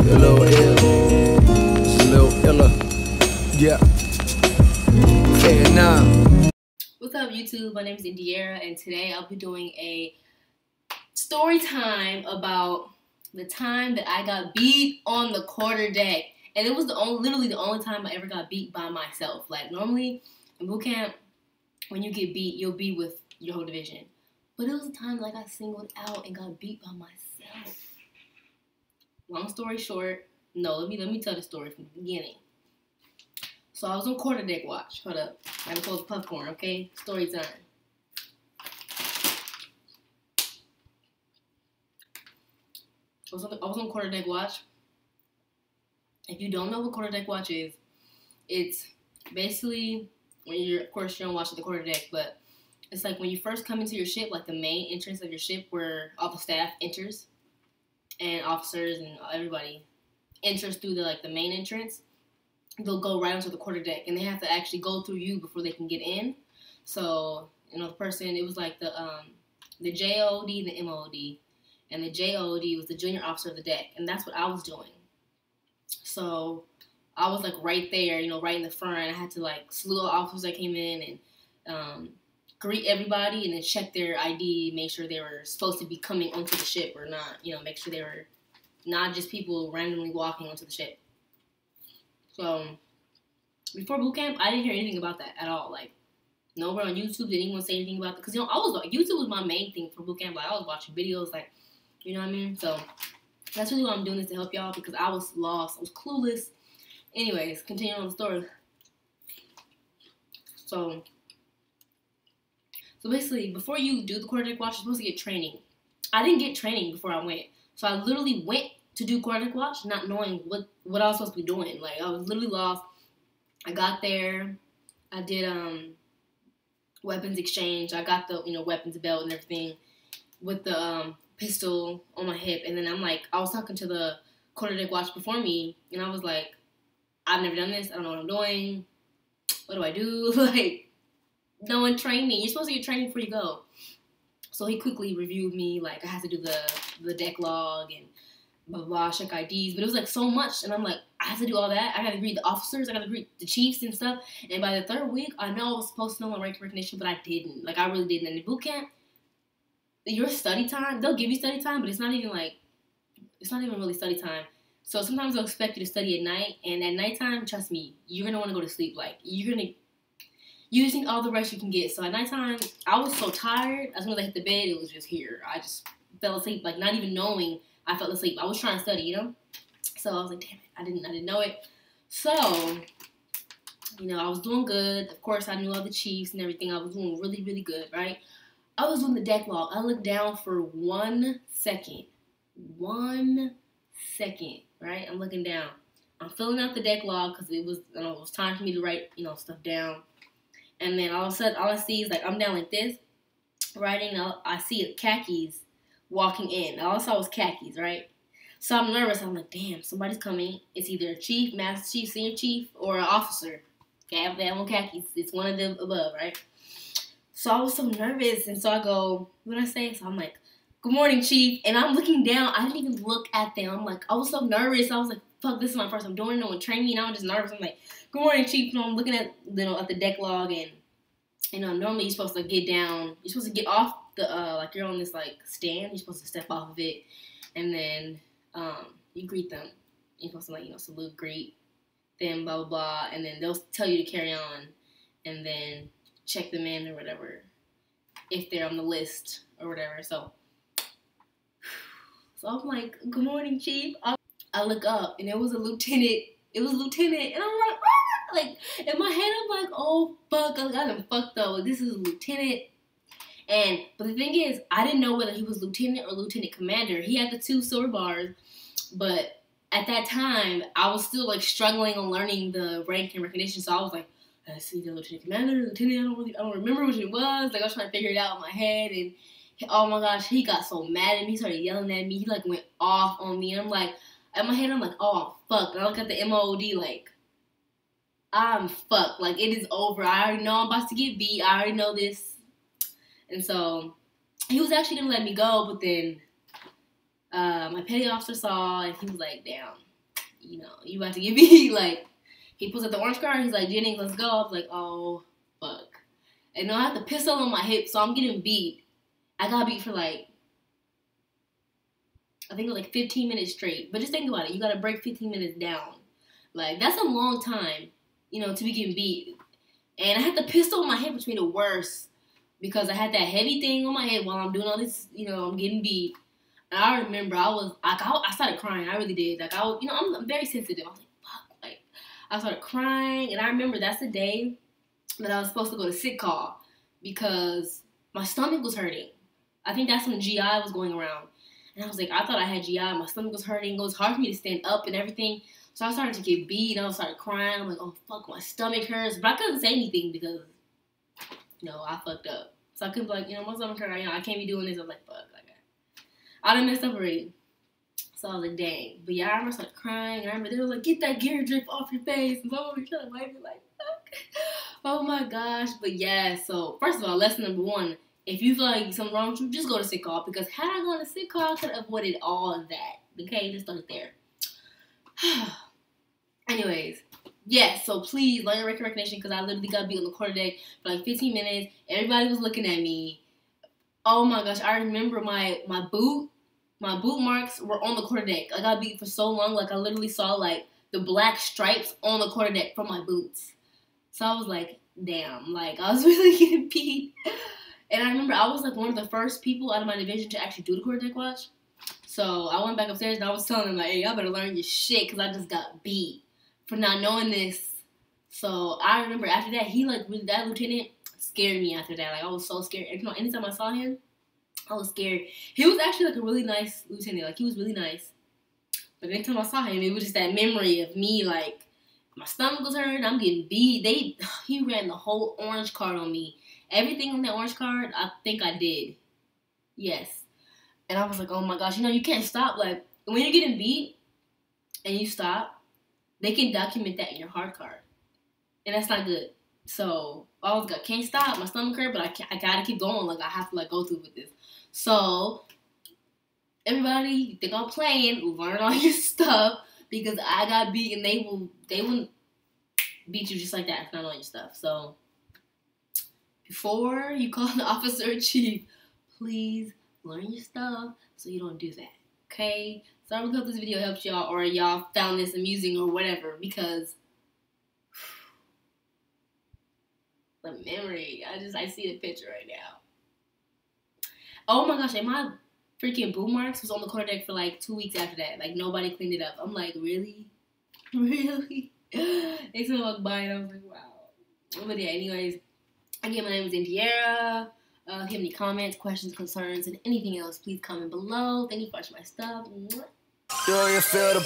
little ill. It's a little iller. Yeah. Vietnam. What's up, YouTube? My name is Indiera, and today I'll be doing a story time about the time that I got beat on the quarter deck. And it was literally the only time I ever got beat by myself. Like, normally in boot camp, when you get beat, you'll be with your whole division. But it was a time like I singled out and got beat by myself. Long story short, no, let me tell the story from the beginning. So I was on quarter deck watch. Hold up. I gotta close popcorn, okay? Story time. I was on quarter deck watch. If you don't know what quarter deck watch is, it's basically when you're, of course, you don't watch at the quarter deck, but it's like when you first come into your ship, like the main entrance of your ship where all the staff enters and officers and everybody enters through the main entrance. They'll go right onto the quarter deck, and they have to actually go through you before they can get in. So, the person, it was like the JOD, the MOD, and the JOD was the junior officer of the deck, and that's what I was doing. So, I was like right there, right in the front. I had to salute all the officers that came in and greet everybody, and then check their ID, make sure they were supposed to be coming onto the ship or not. Make sure they were not just people randomly walking onto the ship. So, before boot camp, I didn't hear anything about that at all. Nowhere on YouTube did anyone say anything about it. Because, YouTube was my main thing for boot camp. I was watching videos, you know what I mean? So, that's really why I'm doing this, to help y'all, because I was lost. I was clueless. Anyways, continuing on the story. So basically, before you do the quarter deck watch, you're supposed to get training. I didn't get training before I went. So, I literally went to do quarter deck watch, not knowing what I was supposed to be doing. I was literally lost. I got there. I did weapons exchange. I got the weapons belt and everything with the pistol on my hip. And then I was talking to the quarter deck watch before me, and I was like, I've never done this. I don't know what I'm doing. What do I do? No one trained me. You're supposed to get training before you go. So he quickly reviewed me. I had to do the deck log and blah, blah, blah, check IDs, but it was so much, and I'm I have to do all that. I gotta greet the officers, I gotta greet the chiefs and stuff, and by the third week, I know I was supposed to know my rank recognition, but I didn't. I really didn't. And in boot camp, your study time, they'll give you study time, but it's not even really study time. So sometimes they'll expect you to study at night, and at nighttime, trust me, you're gonna want to go to sleep. You're gonna using all the rest you can get. So at nighttime, I was so tired. As soon as I hit the bed, it was just here. I just fell asleep, not even knowing I fell asleep. I was trying to study, So I was like, damn it, I didn't know it. So, I was doing good. Of course, I knew all the chiefs and everything. I was doing really, really good, right? I was doing the deck log. I looked down for 1 second. 1 second, right? I'm looking down. I'm filling out the deck log because it was time for me to write, stuff down. And then all of a sudden, all I see is I'm down like this, writing. I see khakis walking in. All I saw was khakis, right? So I'm nervous. I'm like, damn, somebody's coming. It's either a chief, master chief, senior chief, or an officer. Okay, they have on khakis. It's one of them above, right? So I was so nervous, and so I go, what did I say? So I'm like, good morning, chief. And I'm looking down. I didn't even look at them. I was so nervous. I was like, fuck, this is my first time doing it. No one trained me, and I'm just nervous. I'm like, good morning, chief. And I'm looking at, at the deck log, and, normally you're supposed to get down. You're supposed to get off the, you're on this, stand. You're supposed to step off of it, and then, you greet them. You're supposed to, salute, greet them, blah, blah, blah, and then they'll tell you to carry on, and then check them in or whatever, if they're on the list or whatever. So I'm like, good morning, chief. I look up, and it was a lieutenant. It was a lieutenant, and I'm like, ah! In my head, I'm like, oh, fuck, I done fucked up. This is a lieutenant. But the thing is, I didn't know whether he was lieutenant or lieutenant commander. He had the 2 silver bars, but at that time, I was still struggling on learning the rank and recognition. So I was like, I see the lieutenant commander, lieutenant. I don't remember which it was. I was trying to figure it out in my head, and oh my gosh, he got so mad at me. He started yelling at me. He went off on me, and I'm like, in my head, I'm like, oh fuck. And I look at the MOD I'm fucked. It is over. I already know I'm about to get beat. I already know this. And so he was actually going to let me go, but then My petty officer saw, and he was like, damn, you know, you about to get beat. Like, he pulls out the orange card, he's like, Jennings, let's go. I was like, oh, fuck. And now I have the pistol on my hip, so I'm getting beat. I got beat for like, I think it was like 15 minutes straight. But just think about it. You got to break 15 minutes down. Like, that's a long time, you know, to be getting beat. And I had the pistol on my hip, which made it worse. Because I had that heavy thing on my head while I'm doing all this, you know, I'm getting beat. And I remember I started crying. I really did. Like, you know, I'm very sensitive. I was like, fuck. Like, I started crying. And I remember that's the day that I was supposed to go to sick call. Because my stomach was hurting. I think that's when GI was going around. And I was like, I thought I had GI. My stomach was hurting. It was hard for me to stand up and everything. So I started to get beat. And I started crying. I'm like, oh, fuck, my stomach hurts. But I couldn't say anything because, you know, I fucked up. So I couldn't be like, you know, my stomach hurts. You know, I can't be doing this. I was like, fuck. Like, I done messed up already. So I was like, dang. But yeah, I remember I started crying. I remember they was like, get that gear drip off your face. And someone was trying to wipe me like, fuck. Oh my gosh. But yeah, so first of all, lesson number 1. If you feel like something's wrong with you, just go to sick call. Because had I gone to sick call, I could have avoided all of that. Okay, just start there. Anyways, yes, so please learn your recognition because I literally got beat on the quarterdeck for like 15 minutes. Everybody was looking at me. Oh my gosh, I remember my boot marks were on the quarterdeck. I got beat for so long, like I literally saw like the black stripes on the quarterdeck from my boots. So I was like, damn, like I was really getting beat. And I remember I was like one of the first people out of my division to actually do the quarterdeck watch. So I went back upstairs and I was telling him like, hey, y'all better learn your shit because I just got beat for not knowing this. So I remember after that, he like really, that lieutenant scared me after that. Like I was so scared. You know, anytime I saw him, I was scared. He was actually like a really nice lieutenant. Like he was really nice. But anytime I saw him, it was just that memory of me like my stomach was hurting. I'm getting beat. He ran the whole orange card on me. Everything on that orange card, I think I did. Yes. And I was like, oh my gosh, you know, you can't stop. Like, when you're getting beat and you stop, they can document that in your hard card. And that's not good. So, I was like, can't stop. My stomach hurt, but I gotta keep going. Like, I have to, like, go through with this. So, everybody, you think I'm playing, learn all your stuff. Because I got beat and they wouldn't beat you just like that if not all your stuff. So, before you call the officer in chief, please learn your stuff so you don't do that, okay? So I really hope this video helps y'all or y'all found this amusing or whatever because the memory, I see the picture right now. Oh my gosh, and my freaking boot marks was on the quarterdeck for like 2 weeks after that. Like nobody cleaned it up. I'm like, really? Really? They still walked by and I was like, wow. But yeah, anyways, again, my name is Indiera. If you have any comments, questions, concerns, and anything else, please comment below. Thank you for watching my stuff. Do you feel the